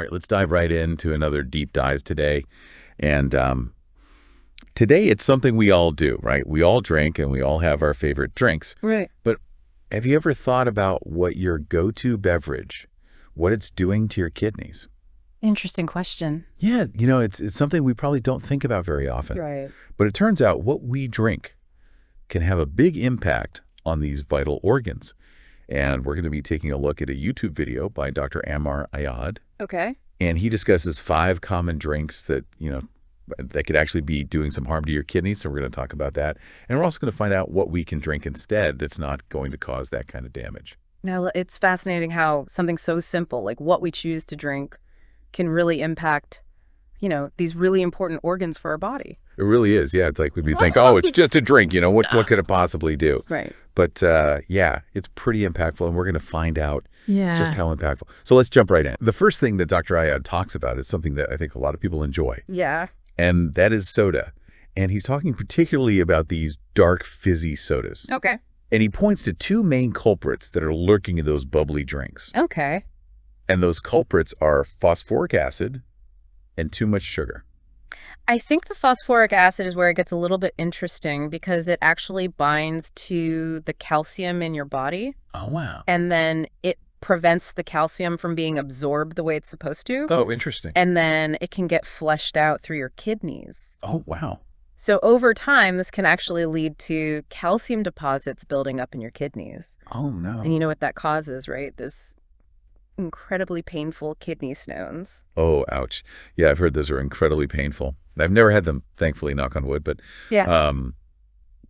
All right, let's dive right into another deep dive today. And today it's something we all do, right? We all drink and we all have our favorite drinks. Right. But have you ever thought about what your go-to beverage, what it's doing to your kidneys? Interesting question. Yeah, it's something we probably don't think about very often. Right. But it turns out what we drink can have a big impact on these vital organs. And we're going to be taking a look at a YouTube video by Dr. Ammar Ayad. Okay. And he discusses 5 common drinks that, that could actually be doing some harm to your kidneys. So we're going to talk about that. And we're also going to find out what we can drink instead that's not going to cause that kind of damage. Now, it's fascinating how something so simple, like what we choose to drink, can really impact, these really important organs for our body. It really is. Yeah. It's like we think, oh, it's just a drink. What could it possibly do? Right. But yeah, it's pretty impactful. And we're going to find out just Yeah. how impactful. So let's jump right in. The first thing that Dr. Ayad talks about is something that I think a lot of people enjoy. Yeah. And that is soda. And he's talking particularly about these dark, fizzy sodas. Okay. And he points to 2 main culprits that are lurking in those bubbly drinks. Okay. And those culprits are phosphoric acid and too much sugar. I think the phosphoric acid is where it gets a little bit interesting because it actually binds to the calcium in your body, Oh, wow. and then it prevents the calcium from being absorbed the way it's supposed to. Oh, interesting. And then it can get flushed out through your kidneys. Oh, wow. So over time, this can actually lead to calcium deposits building up in your kidneys. Oh, no. And you know what that causes, right? Those incredibly painful kidney stones. Oh, ouch. Yeah, I've heard those are incredibly painful. I've never had them, thankfully, knock on wood. Yeah.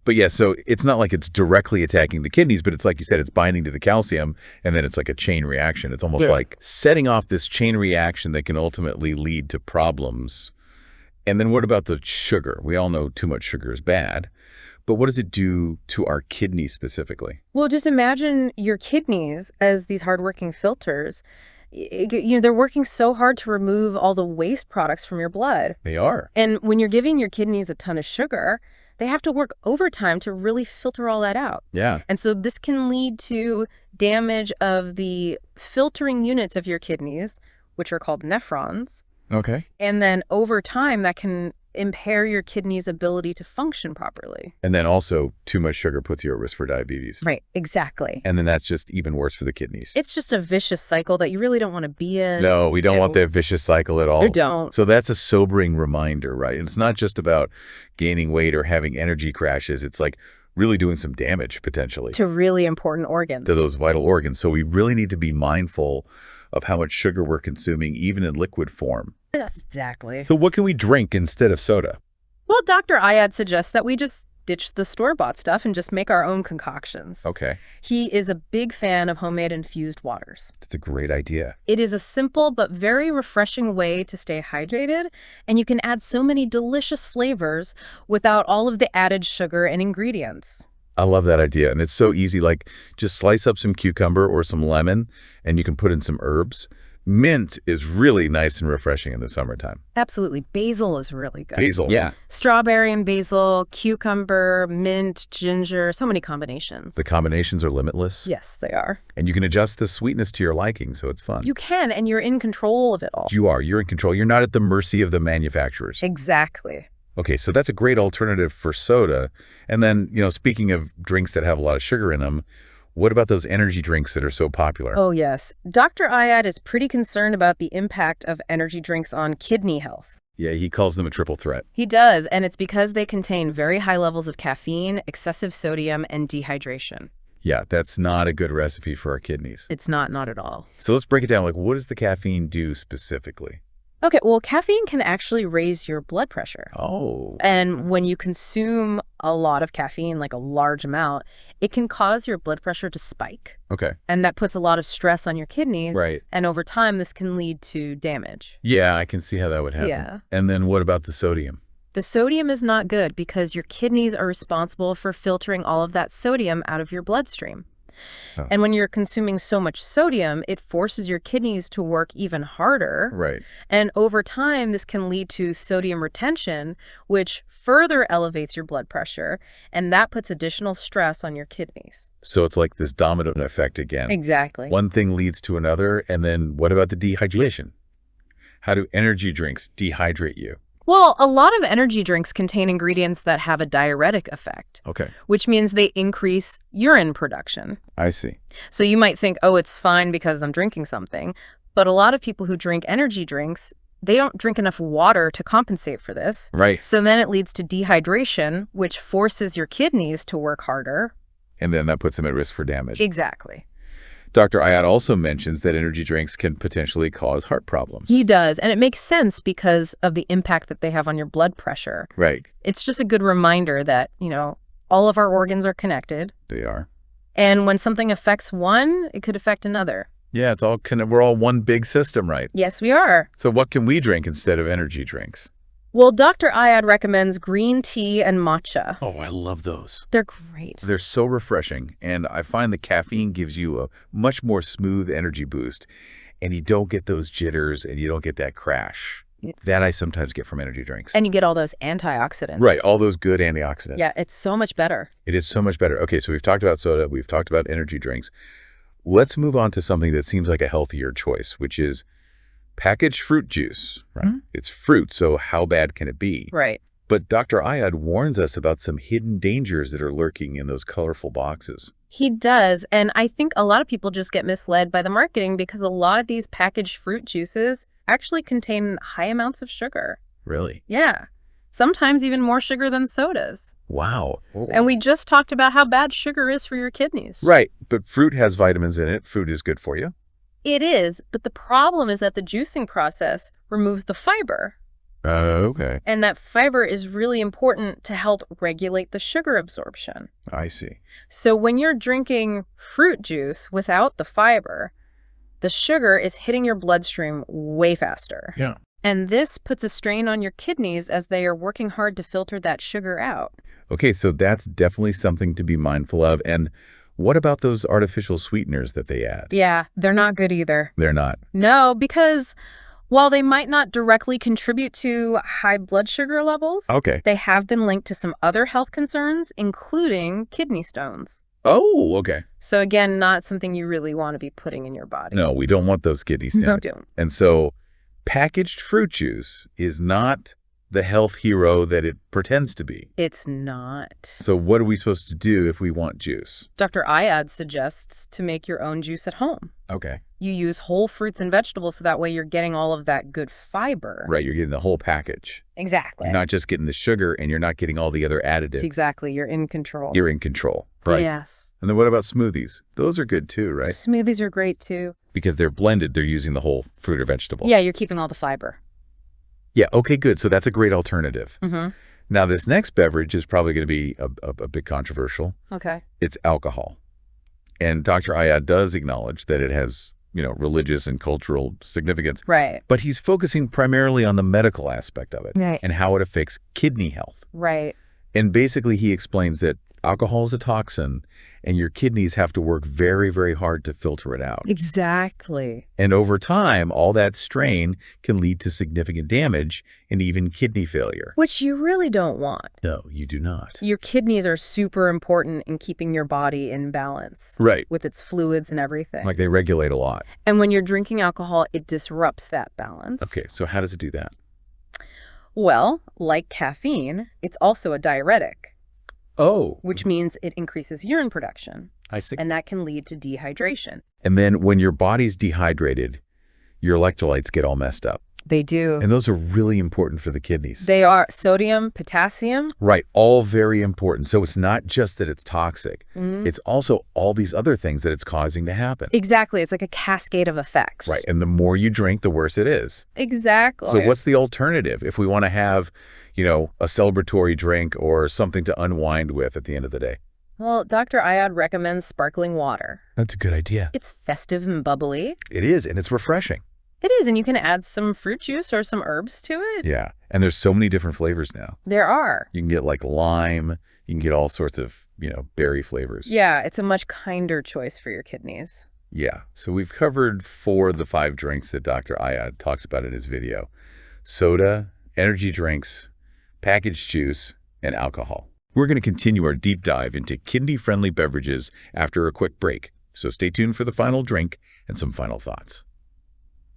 But yeah, so it's not like it's directly attacking the kidneys, but it's like you said, it's binding to the calcium, and then it's like a chain reaction. It's almost like setting off this chain reaction that can ultimately lead to problems. And then what about the sugar? We all know too much sugar is bad, but what does it do to our kidneys specifically? Well, just imagine your kidneys as these hardworking filters. They're working so hard to remove all the waste products from your blood. They are. And when you're giving your kidneys a ton of sugar, they have to work overtime to really filter all that out. Yeah. And so this can lead to damage of the filtering units of your kidneys, which are called nephrons. Okay. And then over time, that can impair your kidney's ability to function properly. And then also too much sugar puts you at risk for diabetes. Right, exactly. And then that's just even worse for the kidneys. It's just a vicious cycle that you really don't want to be in. No, we don't want that vicious cycle at all. You don't. So that's a sobering reminder, right? And it's not just about gaining weight or having energy crashes. It's like really doing some damage potentially To really important organs. to those vital organs. So we really need to be mindful of how much sugar we're consuming, even in liquid form. Exactly. So what can we drink instead of soda? Well, Dr. Ayad suggests that we just ditch the store-bought stuff and just make our own concoctions. Okay, He is a big fan of homemade infused waters. that's a great idea. It is a simple but very refreshing way to stay hydrated, and you can add so many delicious flavors without all of the added sugar and ingredients. I love that idea. And it's so easy, like just slice up some cucumber or some lemon and you can put in some herbs. Mint is really nice and refreshing in the summertime. Absolutely. Basil is really good. Basil. Yeah. Strawberry and basil, cucumber, mint, ginger, so many combinations. The combinations are limitless. Yes, they are. And you can adjust the sweetness to your liking, so it's fun. You can, and you're in control of it all. You are. You're in control. You're not at the mercy of the manufacturers. Exactly. Okay, so that's a great alternative for soda. And then, speaking of drinks that have a lot of sugar in them, what about those energy drinks that are so popular? Oh, yes. Dr. Ayad is pretty concerned about the impact of energy drinks on kidney health. Yeah, he calls them a triple threat. He does, and it's because they contain very high levels of caffeine, excessive sodium, and dehydration. Yeah, that's not a good recipe for our kidneys. It's not at all. So let's break it down. Like, what does the caffeine do specifically? Okay, well, caffeine can actually raise your blood pressure. Oh. And when you consume a lot of caffeine, like a large amount, it can cause your blood pressure to spike. Okay. And that puts a lot of stress on your kidneys. Right. And over time, this can lead to damage. Yeah, I can see how that would happen. Yeah. And then what about the sodium? The sodium is not good because your kidneys are responsible for filtering all of that sodium out of your bloodstream. Oh. And when you're consuming so much sodium, it forces your kidneys to work even harder. Right. And over time, this can lead to sodium retention, which further elevates your blood pressure, and that puts additional stress on your kidneys. So it's like this domino effect again. Exactly. One thing leads to another, and then what about the dehydration? How do energy drinks dehydrate you? Well, a lot of energy drinks contain ingredients that have a diuretic effect, Okay. which means they increase urine production. I see. So you might think, oh, it's fine because I'm drinking something. But a lot of people who drink energy drinks, they don't drink enough water to compensate for this. Right. So then it leads to dehydration, which forces your kidneys to work harder. And then that puts them at risk for damage. Exactly. Dr. Ayad also mentions that energy drinks can potentially cause heart problems. He does. And it makes sense because of the impact that they have on your blood pressure. Right. It's just a good reminder that, all of our organs are connected. They are. And when something affects one, it could affect another. Yeah, we're all one big system, right? Yes, we are. So what can we drink instead of energy drinks? Well, Dr. Ayad recommends green tea and matcha. Oh, I love those. They're great. They're so refreshing, and I find the caffeine gives you a much more smooth energy boost, and you don't get those jitters, and you don't get that crash. That I sometimes get from energy drinks. And you get all those antioxidants. Right, all those good antioxidants. Yeah, it's so much better. It is so much better. Okay, so we've talked about soda, we've talked about energy drinks. Let's move on to something that seems like a healthier choice, which is packaged fruit juice. Right? Mm-hmm. It's fruit, so how bad can it be? Right. But Dr. Ayad warns us about some hidden dangers that are lurking in those colorful boxes. He does. And I think a lot of people just get misled by the marketing because a lot of these packaged fruit juices actually contain high amounts of sugar. Really? Yeah. Sometimes even more sugar than sodas. Wow. And we just talked about how bad sugar is for your kidneys. Right, but fruit has vitamins in it. Fruit is good for you. It is, but the problem is that the juicing process removes the fiber. Okay. And that fiber is really important to help regulate the sugar absorption. I see. So when you're drinking fruit juice without the fiber, the sugar is hitting your bloodstream way faster. Yeah. And this puts a strain on your kidneys as they are working hard to filter that sugar out. Okay, so that's definitely something to be mindful of. And what about those artificial sweeteners that they add? Yeah, they're not good either. They're not. No, because while they might not directly contribute to high blood sugar levels, Okay. they have been linked to some other health concerns, including kidney stones. Oh, okay. So again, not something you really want to be putting in your body. No, we don't want those kidney stones. No, don't. And so packaged fruit juice is not the health hero that it pretends to be. It's not. So what are we supposed to do if we want juice? Dr. Ayad suggests to make your own juice at home. Okay. You use whole fruits and vegetables so that way you're getting all of that good fiber. Right, you're getting the whole package. Exactly. You're not just getting the sugar and you're not getting all the other additives. Exactly. You're in control. You're in control. Right. Yes. And then what about smoothies? Those are good too, right? Smoothies are great too. Because they're blended, they're using the whole fruit or vegetable. Yeah, you're keeping all the fiber. Yeah, okay, good. So that's a great alternative. Mm-hmm. Now, this next beverage is probably going to be a bit controversial. Okay. It's alcohol. And Dr. Ayad does acknowledge that it has, religious and cultural significance. Right. But he's focusing primarily on the medical aspect of it Right. and how it affects kidney health. Right. And basically, he explains that alcohol is a toxin and your kidneys have to work very, very hard to filter it out. Exactly. And over time, all that strain can lead to significant damage and even kidney failure. Which you really don't want. No, you do not. Your kidneys are super important in keeping your body in balance. Right. With its fluids and everything. Like they regulate a lot. And when you're drinking alcohol, it disrupts that balance. Okay, so how does it do that? Well, like caffeine, it's also a diuretic, Oh. which means it increases urine production, I see. and that can lead to dehydration. And then when your body's dehydrated, your electrolytes get all messed up. They do. And those are really important for the kidneys. They are sodium, potassium. Right, all very important. So it's not just that it's toxic. Mhm. It's also all these other things that it's causing to happen. Exactly. It's like a cascade of effects. Right, and the more you drink, the worse it is. Exactly. So what's the alternative if we want to have, a celebratory drink or something to unwind with at the end of the day? Well, Dr. Ayad recommends sparkling water. That's a good idea. It's festive and bubbly. It is, and it's refreshing. It is, and you can add some fruit juice or some herbs to it. Yeah, and there's so many different flavors now. There are. You can get like lime, you can get all sorts of, berry flavors. Yeah, it's a much kinder choice for your kidneys. Yeah, so we've covered 4 of the 5 drinks that Dr. Ayad talks about in his video. Soda, energy drinks, packaged juice, and alcohol. We're going to continue our deep dive into kidney-friendly beverages after a quick break, so stay tuned for the final drink and some final thoughts.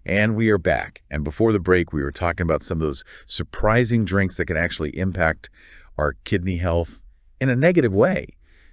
And we are back. And before the break, we were talking about some of those surprising drinks that can actually impact our kidney health in a negative way.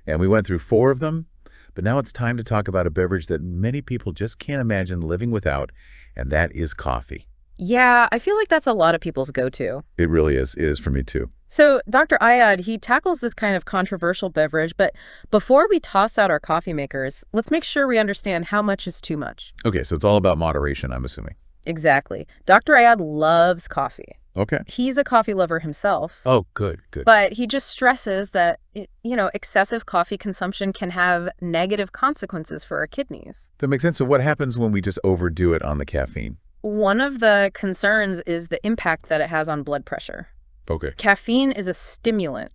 And we went through 4 of them, but now it's time to talk about a beverage that many people just can't imagine living without, and that is coffee. Yeah, I feel like that's a lot of people's go-to. It really is. It is for me too. So Dr. Ayad, he tackles this kind of controversial beverage, but before we toss out our coffee makers, let's make sure we understand how much is too much. Okay, so it's all about moderation, I'm assuming. Exactly. Dr. Ayad loves coffee. Okay. He's a coffee lover himself. Oh, good. But he just stresses that, excessive coffee consumption can have negative consequences for our kidneys. That makes sense. So what happens when we just overdo it on the caffeine? One of the concerns is the impact that it has on blood pressure. Okay. Caffeine is a stimulant,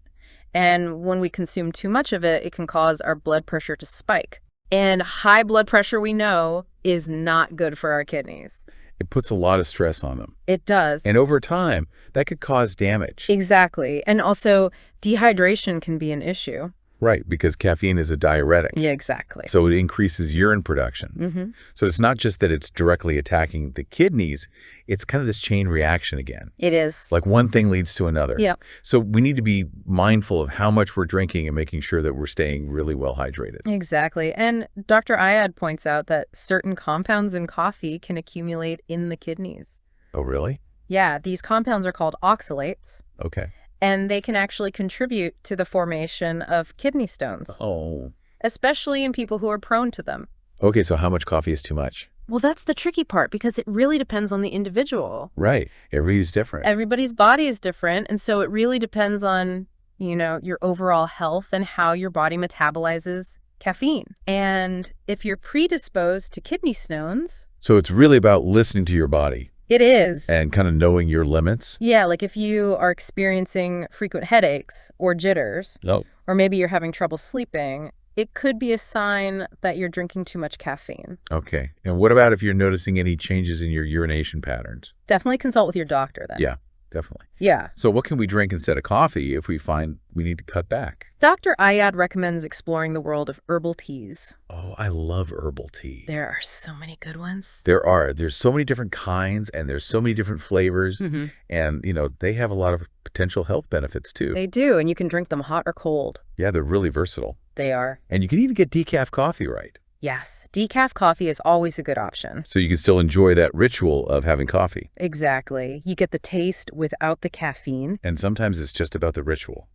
and when we consume too much of it, it can cause our blood pressure to spike. And high blood pressure, we know, is not good for our kidneys. It puts a lot of stress on them. It does. And over time, that could cause damage. Exactly. And also, dehydration can be an issue. Right, because caffeine is a diuretic. Yeah, exactly. So it increases urine production. Mm-hmm. So it's not just that it's directly attacking the kidneys, it's kind of this chain reaction again. It is. Like one thing leads to another. Yeah. So we need to be mindful of how much we're drinking and making sure that we're staying really well hydrated. Exactly. And Dr. Ayad points out that certain compounds in coffee can accumulate in the kidneys. Oh, really? Yeah, these compounds are called oxalates. Okay. And they can actually contribute to the formation of kidney stones, Oh. especially in people who are prone to them. Okay, so how much coffee is too much? Well, that's the tricky part because it really depends on the individual. Right. Everybody's different. Everybody's body is different, and so it really depends on, your overall health and how your body metabolizes caffeine. And if you're predisposed to kidney stones... So it's really about listening to your body. It is. And kind of knowing your limits. Yeah, like if you are experiencing frequent headaches or jitters, or maybe you're having trouble sleeping, it could be a sign that you're drinking too much caffeine. Okay. And what about if you're noticing any changes in your urination patterns? Definitely consult with your doctor then. Yeah, definitely. Yeah. So what can we drink instead of coffee if we find we need to cut back? Dr. Ayad recommends exploring the world of herbal teas. Oh, I love herbal tea. There are so many good ones. There's so many different kinds and there's so many different flavors. Mm-hmm. And, they have a lot of potential health benefits too. They do, and you can drink them hot or cold. Yeah, they're really versatile. They are. And you can even get decaf coffee, right? Yes, decaf coffee is always a good option. So you can still enjoy that ritual of having coffee. Exactly. You get the taste without the caffeine. And sometimes it's just about the ritual.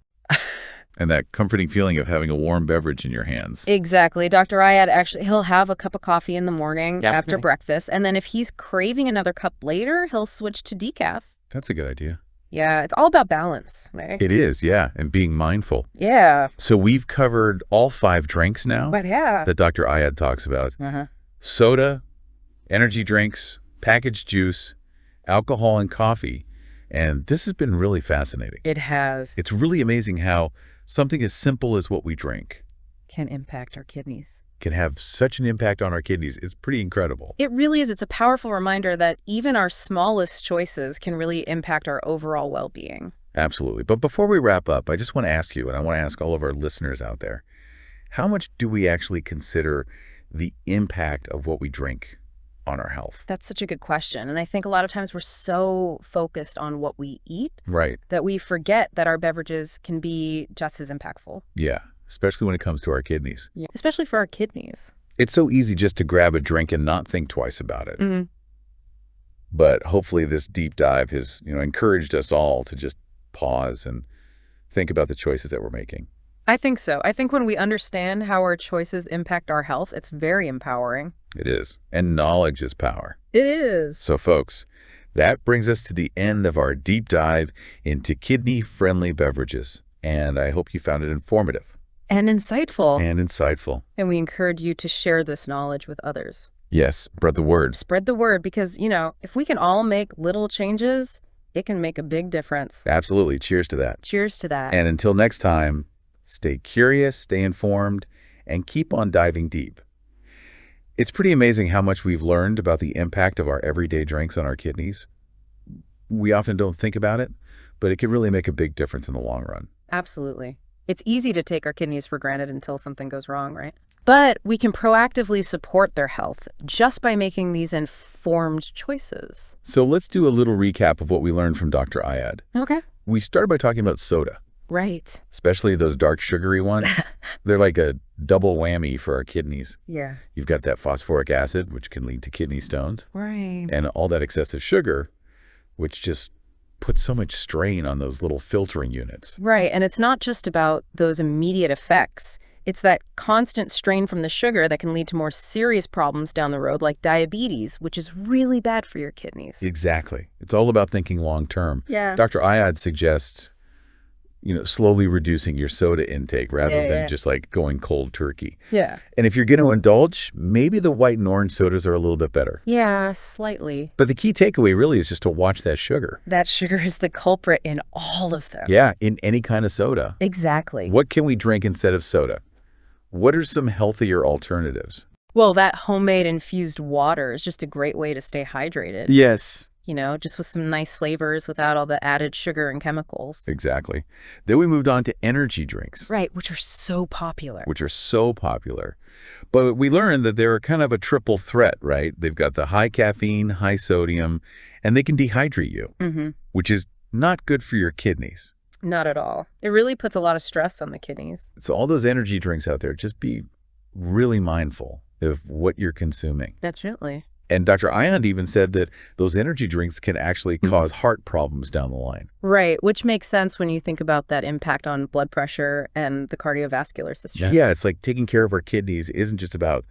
And that comforting feeling of having a warm beverage in your hands. Exactly. Dr. Ayad he'll have a cup of coffee in the morning Yeah. after breakfast. And then if he's craving another cup later, he'll switch to decaf. That's a good idea. Yeah, it's all about balance, right? It is, yeah, and being mindful. Yeah. So we've covered all 5 drinks now But yeah. that Dr. Ayad talks about. Uh-huh. Soda, energy drinks, packaged juice, alcohol, and coffee. And this has been really fascinating. It has. It's really amazing how something as simple as what we drink Can impact our kidneys. can have such an impact on our kidneys. It's pretty incredible. It really is. It's a powerful reminder that even our smallest choices can really impact our overall well-being. Absolutely. But before we wrap up, I just want to ask you, and I want to ask all of our listeners out there, how much do we actually consider the impact of what we drink on our health? That's such a good question. And I think a lot of times we're so focused on what we eat Right. that we forget that our beverages can be just as impactful. Yeah. Especially when it comes to our kidneys. Yeah. Especially for our kidneys. It's so easy just to grab a drink and not think twice about it. Mm-hmm. But hopefully this deep dive has, encouraged us all to just pause and think about the choices that we're making. I think so. I think when we understand how our choices impact our health, it's very empowering. It is. And knowledge is power. It is. So folks, that brings us to the end of our deep dive into kidney-friendly beverages. And I hope you found it informative. And insightful. And insightful. And we encourage you to share this knowledge with others. Yes, spread the word. Spread the word because, if we can all make little changes, it can make a big difference. Absolutely. Cheers to that. Cheers to that. And until next time, stay curious, stay informed, and keep on diving deep. It's pretty amazing how much we've learned about the impact of our everyday drinks on our kidneys. We often don't think about it, but it can really make a big difference in the long run. Absolutely. It's easy to take our kidneys for granted until something goes wrong, right? But we can proactively support their health just by making these informed choices. So let's do a little recap of what we learned from Dr. Ayad. Okay. We started by talking about soda, Right. especially those dark sugary ones. They're like a double whammy for our kidneys. Yeah. You've got that phosphoric acid, which can lead to kidney stones, Right. and all that excessive sugar, which just puts so much strain on those little filtering units. Right. And it's not just about those immediate effects. It's that constant strain from the sugar that can lead to more serious problems down the road, like diabetes, which is really bad for your kidneys. Exactly. It's all about thinking long term. Yeah. Dr. Ayad suggests, slowly reducing your soda intake rather than just like going cold turkey. Yeah. And if you're going to indulge, maybe the white and orange sodas are a little bit better. Yeah, slightly. But the key takeaway really is just to watch that sugar. That sugar is the culprit in all of them. Yeah, in any kind of soda. Exactly. What can we drink instead of soda? What are some healthier alternatives? Well, that homemade infused water is just a great way to stay hydrated. Yes. Just with some nice flavors without all the added sugar and chemicals. Exactly. Then we moved on to energy drinks. Right, which are so popular. But we learned that they're kind of a triple threat, right? They've got the high caffeine, high sodium, and they can dehydrate you, which is not good for your kidneys. Not at all. It really puts a lot of stress on the kidneys. So all those energy drinks out there, just be really mindful of what you're consuming. Definitely. And Dr. Ayad even said that those energy drinks can actually cause heart problems down the line. Right, which makes sense when you think about that impact on blood pressure and the cardiovascular system. Yeah, it's like taking care of our kidneys isn't just about,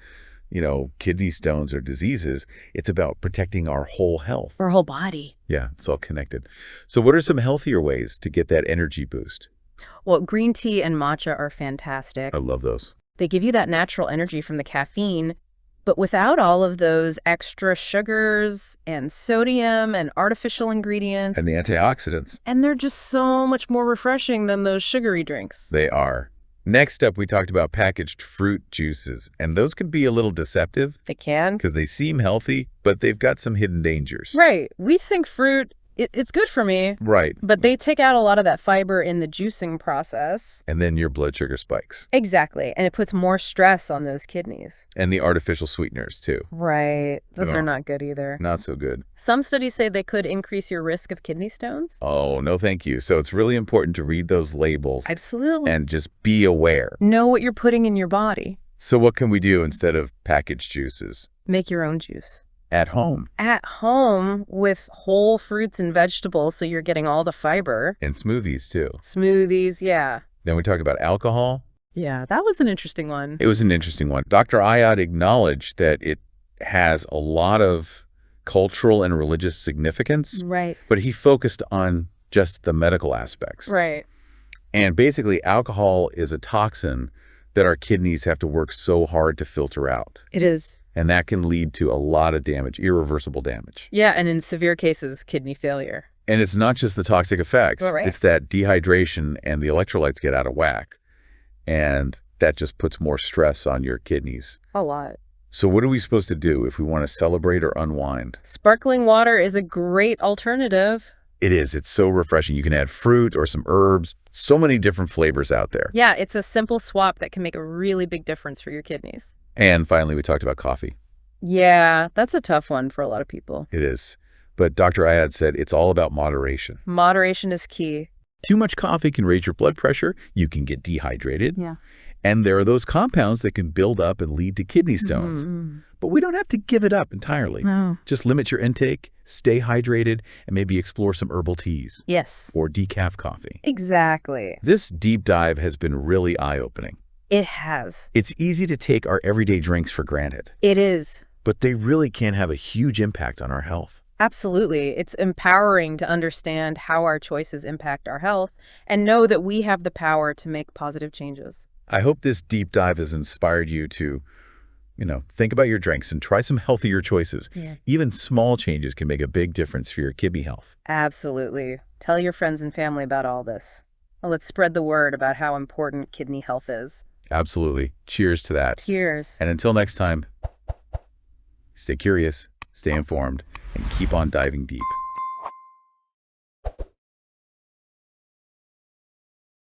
kidney stones or diseases. It's about protecting our whole health. For our whole body. Yeah, it's all connected. So what are some healthier ways to get that energy boost? Well, green tea and matcha are fantastic. I love those. They give you that natural energy from the caffeine, but without all of those extra sugars and sodium and artificial ingredients. And the antioxidants. And they're just so much more refreshing than those sugary drinks. They are. Next up, we talked about packaged fruit juices, and those can be a little deceptive They can. because they seem healthy, but they've got some hidden dangers. Right. We think fruit, it's good for me, Right. but they take out a lot of that fiber in the juicing process. And then your blood sugar spikes. Exactly. And it puts more stress on those kidneys. And the artificial sweeteners, too. Right. Those No. are not good either. Not so good. Some studies say they could increase your risk of kidney stones. Oh, no thank you. So it's really important to read those labels Absolutely. and just be aware. Know what you're putting in your body. So what can we do instead of packaged juices? Make your own juice. At home. At home with whole fruits and vegetables, so you're getting all the fiber. And smoothies, too. Smoothies, yeah. Then we talk about alcohol. Yeah, that was an interesting one. It was an interesting one. Dr. Ayad acknowledged that it has a lot of cultural and religious significance, Right. but he focused on just the medical aspects. Right. And basically, alcohol is a toxin that our kidneys have to work so hard to filter out. It is. And that can lead to a lot of damage, irreversible damage. Yeah, and in severe cases, kidney failure. And it's not just the toxic effects. Oh, right. It's that dehydration and the electrolytes get out of whack. And that just puts more stress on your kidneys. A lot. So what are we supposed to do if we want to celebrate or unwind? Sparkling water is a great alternative. It is. It's so refreshing. You can add fruit or some herbs. So many different flavors out there. Yeah, it's a simple swap that can make a really big difference for your kidneys. And finally, we talked about coffee. Yeah, that's a tough one for a lot of people. It is. But Dr. Ayad said it's all about moderation. Moderation is key. Too much coffee can raise your blood pressure. You can get dehydrated. Yeah. And there are those compounds that can build up and lead to kidney stones. But we don't have to give it up entirely. No. Just limit your intake, stay hydrated, and maybe explore some herbal teas Yes. or decaf coffee. Exactly. This deep dive has been really eye-opening. It has. It's easy to take our everyday drinks for granted, It is. but they really can have a huge impact on our health. Absolutely. It's empowering to understand how our choices impact our health and know that we have the power to make positive changes. I hope this deep dive has inspired you to, think about your drinks and try some healthier choices. Yeah. Even small changes can make a big difference for your kidney health. Absolutely. Tell your friends and family about all this. Well, let's spread the word about how important kidney health is. Absolutely. Cheers to that. Cheers. And until next time, stay curious, stay informed, and keep on diving deep.